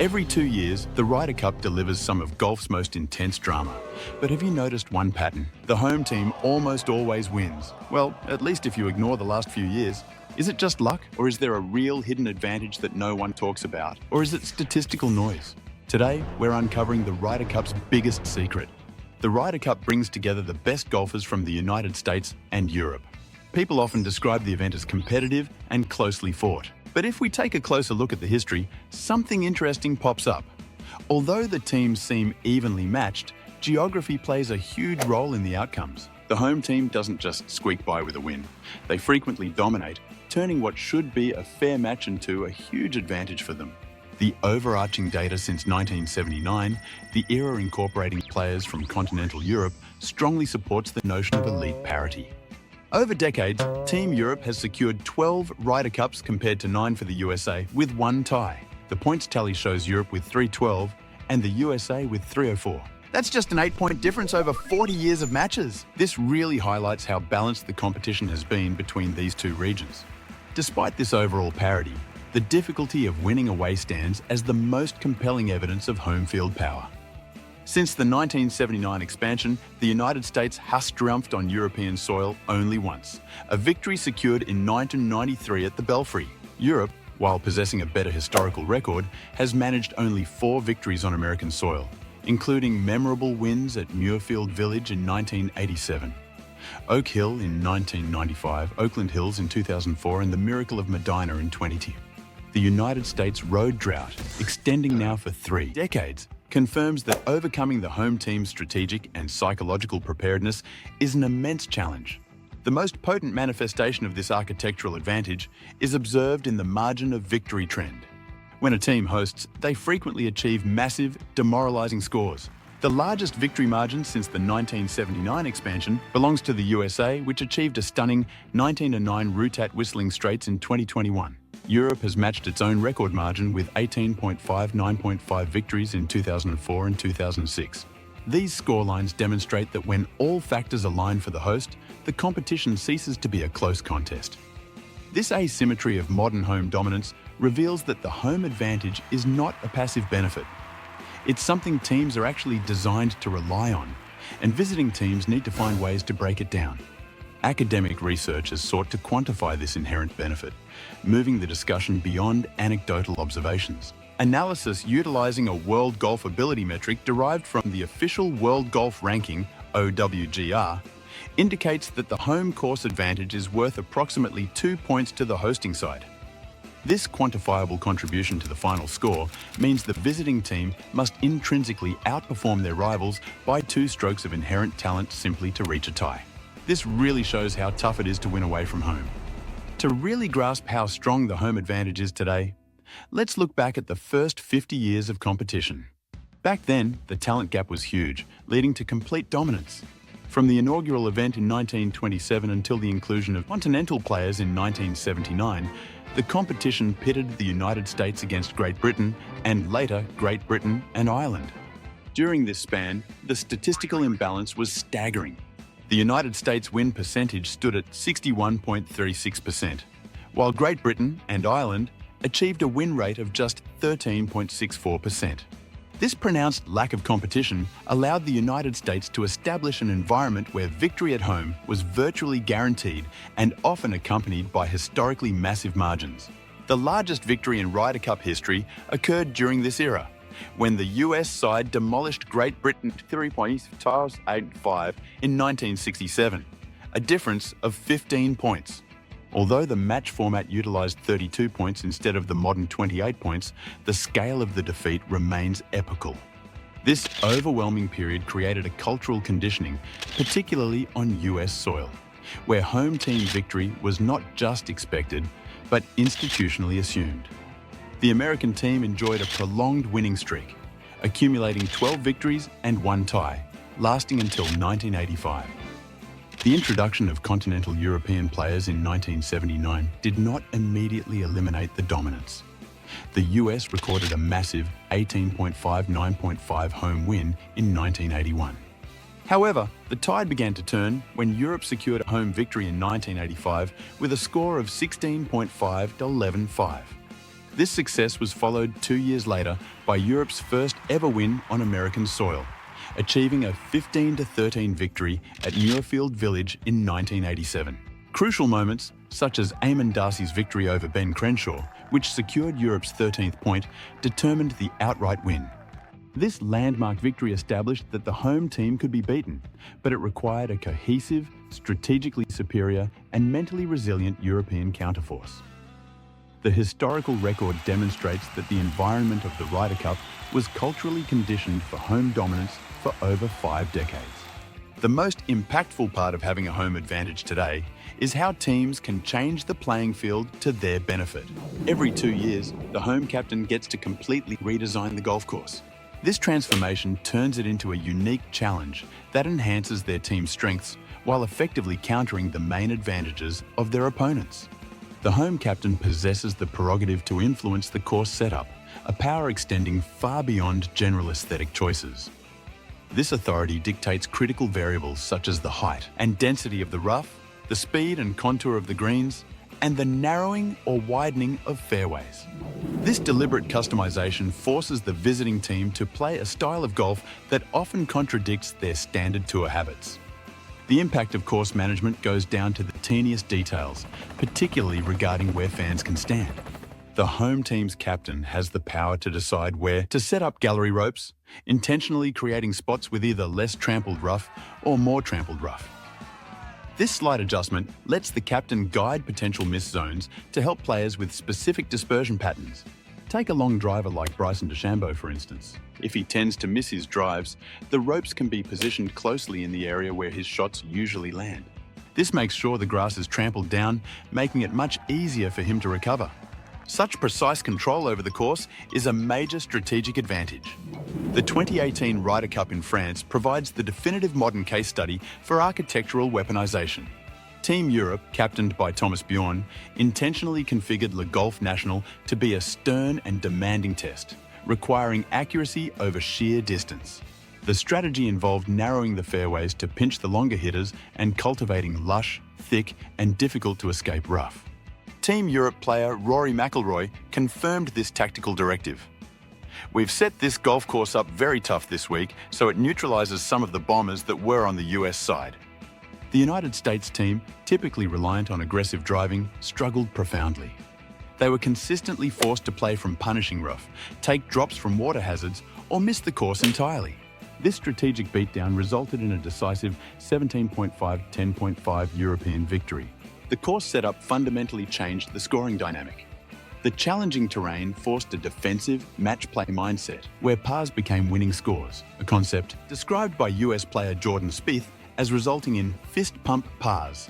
Every 2 years, the Ryder Cup delivers some of golf's most intense drama. But have you noticed one pattern? The home team almost always wins. Well, at least if you ignore the last few years. Is it just luck, or is there a real hidden advantage that no one talks about? Or is it statistical noise? Today, we're uncovering the Ryder Cup's biggest secret. The Ryder Cup brings together the best golfers from the United States and Europe. People often describe the event as competitive and closely fought. But if we take a closer look at the history, something interesting pops up. Although the teams seem evenly matched, geography plays a huge role in the outcomes. The home team doesn't just squeak by with a win. They frequently dominate, turning what should be a fair match into a huge advantage for them. The overarching data since 1979, the era incorporating players from continental Europe, strongly supports the notion of elite parity. Over decades, Team Europe has secured 12 Ryder Cups compared to 9 for the USA, with 1 tie. The points tally shows Europe with 312 and the USA with 304. That's just an 8-point difference over 40 years of matches. This really highlights how balanced the competition has been between these two regions. Despite this overall parity, the difficulty of winning away stands as the most compelling evidence of home field power. Since the 1979 expansion, the United States has triumphed on European soil only once, a victory secured in 1993 at the Belfry. Europe, while possessing a better historical record, has managed only 4 victories on American soil, including memorable wins at Muirfield Village in 1987, Oak Hill in 1995, Oakland Hills in 2004, and the Miracle of Medina in 2010. The United States road drought, extending now for 3 decades, confirms that overcoming the home team's strategic and psychological preparedness is an immense challenge. The most potent manifestation of this architectural advantage is observed in the margin of victory trend. When a team hosts, they frequently achieve massive, demoralizing scores. The largest victory margin since the 1979 expansion belongs to the USA, which achieved a stunning 19-9 route at Whistling Straits in 2021. Europe has matched its own record margin with 18.5 9.5 victories in 2004 and 2006. These scorelines demonstrate that when all factors align for the host, the competition ceases to be a close contest. This asymmetry of modern home dominance reveals that the home advantage is not a passive benefit. It's something teams are actually designed to rely on, and visiting teams need to find ways to break it down. Academic research has sought to quantify this inherent benefit, moving the discussion beyond anecdotal observations. Analysis utilizing a World Golf Ability metric derived from the official World Golf Ranking, OWGR, indicates that the home course advantage is worth approximately 2 points to the hosting side. This quantifiable contribution to the final score means the visiting team must intrinsically outperform their rivals by 2 strokes of inherent talent simply to reach a tie. This really shows how tough it is to win away from home. To really grasp how strong the home advantage is today, let's look back at the first 50 years of competition. Back then, the talent gap was huge, leading to complete dominance. From the inaugural event in 1927 until the inclusion of continental players in 1979, the competition pitted the United States against Great Britain and later Great Britain and Ireland. During this span, the statistical imbalance was staggering. The United States win percentage stood at 61.36%, while Great Britain and Ireland achieved a win rate of just 13.64%. This pronounced lack of competition allowed the United States to establish an environment where victory at home was virtually guaranteed and often accompanied by historically massive margins. The largest victory in Ryder Cup history occurred during this era, when the US side demolished Great Britain 3.85 in 1967, a difference of 15 points. Although the match format utilised 32 points instead of the modern 28 points, the scale of the defeat remains epical. This overwhelming period created a cultural conditioning, particularly on US soil, where home team victory was not just expected, but institutionally assumed. The American team enjoyed a prolonged winning streak, accumulating 12 victories and 1 tie, lasting until 1985. The introduction of continental European players in 1979 did not immediately eliminate the dominance. The US recorded a massive 18.5 9.5 home win in 1981. However, the tide began to turn when Europe secured a home victory in 1985 with a score of 16.5 to 11.5. This success was followed 2 years later by Europe's first ever win on American soil, achieving a 15-13 victory at Muirfield Village in 1987. Crucial moments, such as Eamon Darcy's victory over Ben Crenshaw, which secured Europe's 13th point, determined the outright win. This landmark victory established that the home team could be beaten, but it required a cohesive, strategically superior, and mentally resilient European counterforce. The historical record demonstrates that the environment of the Ryder Cup was culturally conditioned for home dominance for over 5 decades. The most impactful part of having a home advantage today is how teams can change the playing field to their benefit. Every 2 years, the home captain gets to completely redesign the golf course. This transformation turns it into a unique challenge that enhances their team's strengths while effectively countering the main advantages of their opponents. The home captain possesses the prerogative to influence the course setup, a power extending far beyond general aesthetic choices. This authority dictates critical variables such as the height and density of the rough, the speed and contour of the greens, and the narrowing or widening of fairways. This deliberate customization forces the visiting team to play a style of golf that often contradicts their standard tour habits. The impact of course management goes down to the teeniest details, particularly regarding where fans can stand. The home team's captain has the power to decide where to set up gallery ropes, intentionally creating spots with either less trampled rough or more trampled rough. This slight adjustment lets the captain guide potential miss zones to help players with specific dispersion patterns. Take a long driver like Bryson DeChambeau, for instance. If he tends to miss his drives, the ropes can be positioned closely in the area where his shots usually land. This makes sure the grass is trampled down, making it much easier for him to recover. Such precise control over the course is a major strategic advantage. The 2018 Ryder Cup in France provides the definitive modern case study for architectural weaponization. Team Europe, captained by Thomas Bjorn, intentionally configured Le Golf National to be a stern and demanding test, requiring accuracy over sheer distance. The strategy involved narrowing the fairways to pinch the longer hitters and cultivating lush, thick, and difficult-to-escape rough. Team Europe player Rory McIlroy confirmed this tactical directive. "We've set this golf course up very tough this week, so it neutralizes some of the bombers that were on the US side." The United States team, typically reliant on aggressive driving, struggled profoundly. They were consistently forced to play from punishing rough, take drops from water hazards, or miss the course entirely. This strategic beatdown resulted in a decisive 17.5-10.5 European victory. The course setup fundamentally changed the scoring dynamic. The challenging terrain forced a defensive, match-play mindset, where pars became winning scores, a concept described by US player Jordan Spieth as resulting in fist-pump pars.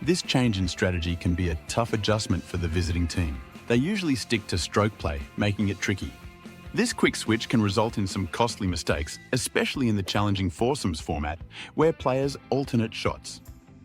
This change in strategy can be a tough adjustment for the visiting team. They usually stick to stroke play, making it tricky. This quick switch can result in some costly mistakes, especially in the challenging foursomes format, where players alternate shots.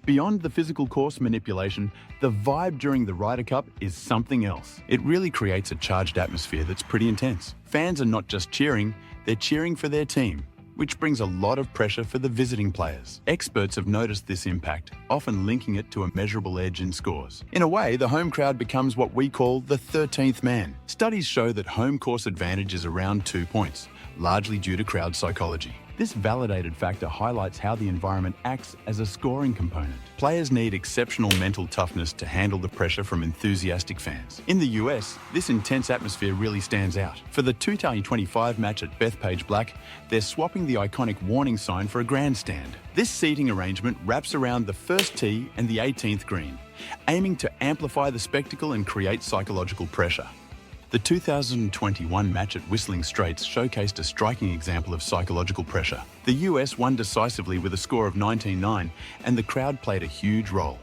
Beyond the physical course manipulation, the vibe during the Ryder Cup is something else. It really creates a charged atmosphere that's pretty intense. Fans are not just cheering, they're cheering for their team, which brings a lot of pressure for the visiting players. Experts have noticed this impact, often linking it to a measurable edge in scores. In a way, the home crowd becomes what we call the 13th man. Studies show that home course advantage is around 2 points, largely due to crowd psychology. This validated factor highlights how the environment acts as a scoring component. Players need exceptional mental toughness to handle the pressure from enthusiastic fans. In the US, this intense atmosphere really stands out. For the 2025 match at Bethpage Black, they're swapping the iconic warning sign for a grandstand. This seating arrangement wraps around the first tee and the 18th green, aiming to amplify the spectacle and create psychological pressure. The 2021 match at Whistling Straits showcased a striking example of psychological pressure. The US won decisively with a score of 19-9, and the crowd played a huge role.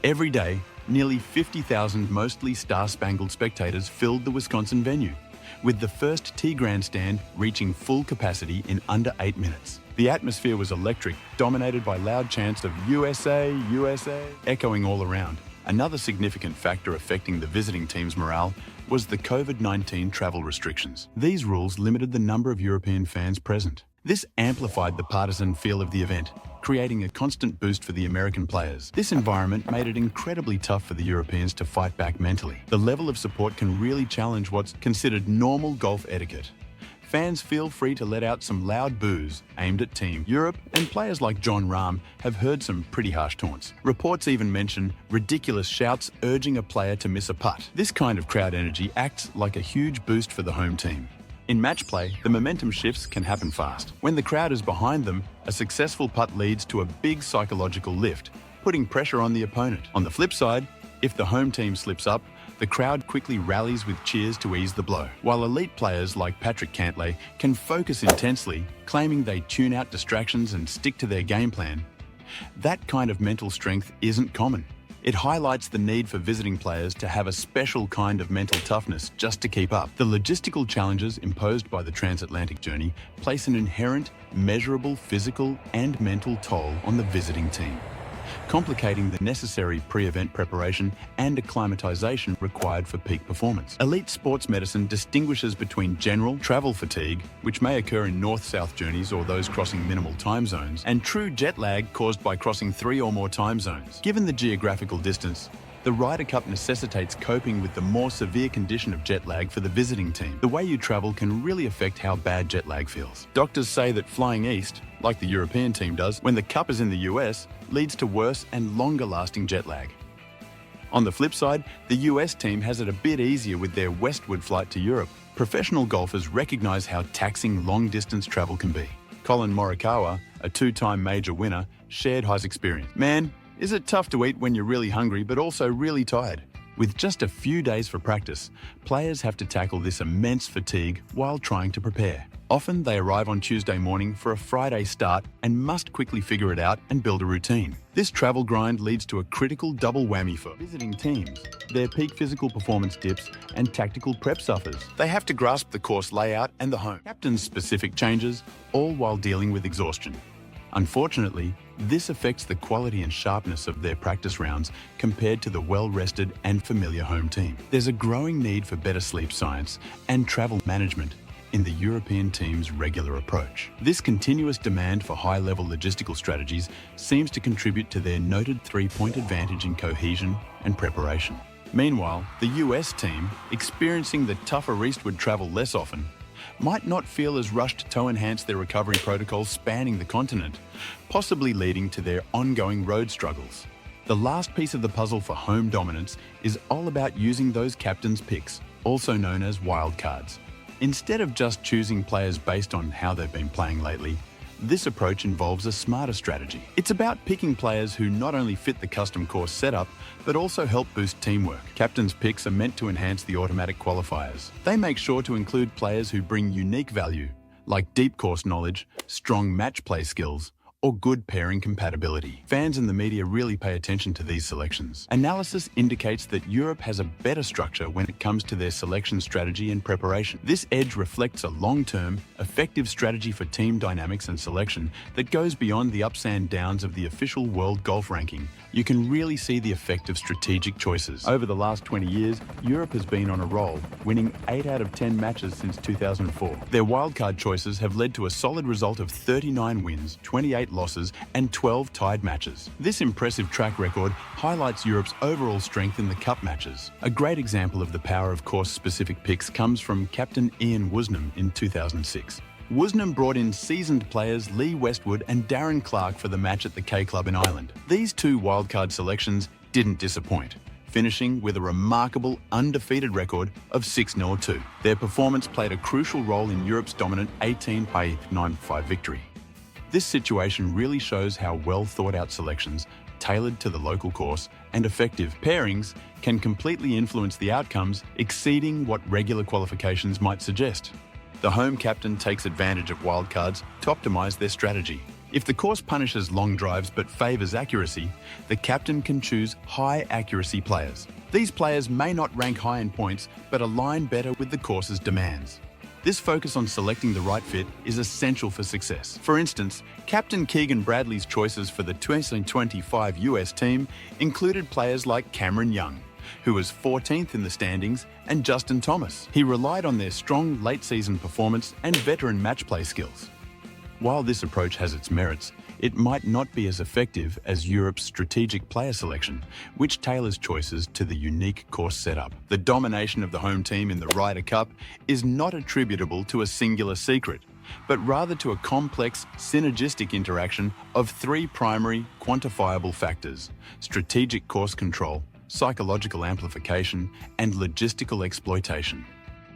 Every day, nearly 50,000 mostly star-spangled spectators filled the Wisconsin venue, with the first tee grandstand reaching full capacity in under 8 minutes. The atmosphere was electric, dominated by loud chants of USA, USA, echoing all around. Another significant factor affecting the visiting team's morale was the COVID-19 travel restrictions. These rules limited the number of European fans present. This amplified the partisan feel of the event, creating a constant boost for the American players. This environment made it incredibly tough for the Europeans to fight back mentally. The level of support can really challenge what's considered normal golf etiquette. Fans feel free to let out some loud boos aimed at Team Europe, and players like Jon Rahm have heard some pretty harsh taunts. Reports even mention ridiculous shouts urging a player to miss a putt. This kind of crowd energy acts like a huge boost for the home team. In match play, the momentum shifts can happen fast. When the crowd is behind them, a successful putt leads to a big psychological lift, putting pressure on the opponent. On the flip side, if the home team slips up, the crowd quickly rallies with cheers to ease the blow. While elite players like Patrick Cantlay can focus intensely, claiming they tune out distractions and stick to their game plan, that kind of mental strength isn't common. It highlights the need for visiting players to have a special kind of mental toughness just to keep up. The logistical challenges imposed by the transatlantic journey place an inherent, measurable physical and mental toll on the visiting team, complicating the necessary pre-event preparation and acclimatization required for peak performance. Elite sports medicine distinguishes between general travel fatigue, which may occur in north-south journeys or those crossing minimal time zones, and true jet lag caused by crossing 3 or more time zones. Given the geographical distance, the Ryder Cup necessitates coping with the more severe condition of jet lag for the visiting team. The way you travel can really affect how bad jet lag feels. Doctors say that flying east, like the European team does, when the Cup is in the US, leads to worse and longer-lasting jet lag. On the flip side, the US team has it a bit easier with their westward flight to Europe. Professional golfers recognize how taxing long-distance travel can be. Colin Morikawa, a 2-time major winner, shared his experience. "Man, is it tough to eat when you're really hungry but also really tired?" With just a few days for practice, players have to tackle this immense fatigue while trying to prepare. Often they arrive on Tuesday morning for a Friday start and must quickly figure it out and build a routine. This travel grind leads to a critical double whammy for visiting teams. Their peak physical performance dips and tactical prep suffers. They have to grasp the course layout and the home captain's specific changes, all while dealing with exhaustion. Unfortunately, this affects the quality and sharpness of their practice rounds compared to the well-rested and familiar home team. There's a growing need for better sleep science and travel management in the European team's regular approach. This continuous demand for high-level logistical strategies seems to contribute to their noted 3-point advantage in cohesion and preparation. Meanwhile, the US team, experiencing the tougher eastward travel less often, might not feel as rushed to enhance their recovery protocols spanning the continent, possibly leading to their ongoing road struggles. The last piece of the puzzle for home dominance is all about using those captain's picks, also known as wildcards. Instead of just choosing players based on how they've been playing lately, this approach involves a smarter strategy. It's about picking players who not only fit the custom course setup, but also help boost teamwork. Captain's picks are meant to enhance the automatic qualifiers. They make sure to include players who bring unique value, like deep course knowledge, strong match play skills, or good pairing compatibility. Fans and the media really pay attention to these selections. Analysis indicates that Europe has a better structure when it comes to their selection strategy and preparation. This edge reflects a long-term, effective strategy for team dynamics and selection that goes beyond the ups and downs of the official World Golf Ranking. You can really see the effect of strategic choices. Over the last 20 years, Europe has been on a roll, winning 8 out of 10 matches since 2004. Their wildcard choices have led to a solid result of 39 wins, 28 losses, and 12 tied matches. This impressive track record highlights Europe's overall strength in the Cup matches. A great example of the power of course-specific picks comes from captain Ian Woosnam in 2006. Woosnam brought in seasoned players Lee Westwood and Darren Clarke for the match at the K Club in Ireland. These 2 wildcard selections didn't disappoint, finishing with a remarkable undefeated record of 6-0-2. Their performance played a crucial role in Europe's dominant 18-9-5 victory. This situation really shows how well thought-out selections, tailored to the local course, and effective pairings can completely influence the outcomes, exceeding what regular qualifications might suggest. The home captain takes advantage of wildcards to optimize their strategy. If the course punishes long drives but favors accuracy, the captain can choose high-accuracy players. These players may not rank high in points, but align better with the course's demands. This focus on selecting the right fit is essential for success. For instance, Captain Keegan Bradley's choices for the 2025 US team included players like Cameron Young, who was 14th in the standings, and Justin Thomas. He relied on their strong late-season performance and veteran match play skills. While this approach has its merits, it might not be as effective as Europe's strategic player selection, which tailors choices to the unique course setup. The domination of the home team in the Ryder Cup is not attributable to a singular secret, but rather to a complex, synergistic interaction of three primary, quantifiable factors: strategic course control, psychological amplification, and logistical exploitation.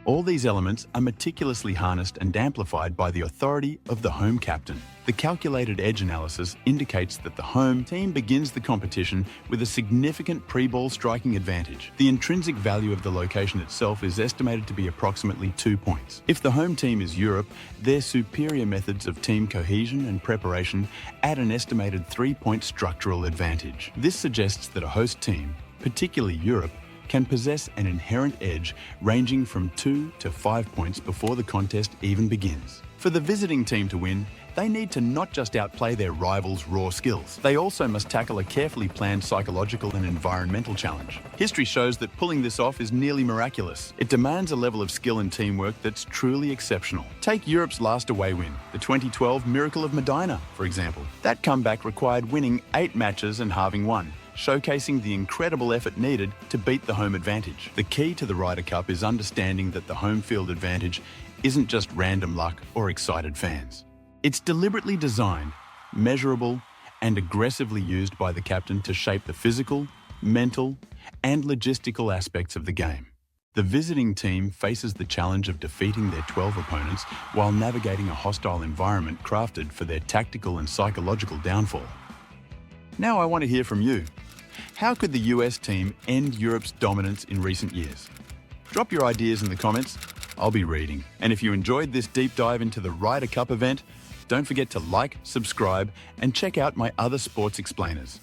All these elements are meticulously harnessed and amplified by the authority of the home captain. The calculated edge analysis indicates that the home team begins the competition with a significant pre-ball striking advantage. The intrinsic value of the location itself is estimated to be approximately 2 points. If the home team is Europe, their superior methods of team cohesion and preparation add an estimated 3-point structural advantage. This suggests that a host team, particularly Europe, can possess an inherent edge ranging from 2 to 5 points before the contest even begins. For the visiting team to win, they need to not just outplay their rivals' raw skills. They also must tackle a carefully planned psychological and environmental challenge. History shows that pulling this off is nearly miraculous. It demands a level of skill and teamwork that's truly exceptional. Take Europe's last away win, the 2012 Miracle of Medina, for example. That comeback required winning 8 matches and halving 1. Showcasing the incredible effort needed to beat the home advantage. The key to the Ryder Cup is understanding that the home field advantage isn't just random luck or excited fans. It's deliberately designed, measurable, and aggressively used by the captain to shape the physical, mental, and logistical aspects of the game. The visiting team faces the challenge of defeating their 12 opponents while navigating a hostile environment crafted for their tactical and psychological downfall. Now I want to hear from you. How could the US team end Europe's dominance in recent years? Drop your ideas in the comments. I'll be reading. And if you enjoyed this deep dive into the Ryder Cup event, don't forget to like, subscribe, and check out my other sports explainers.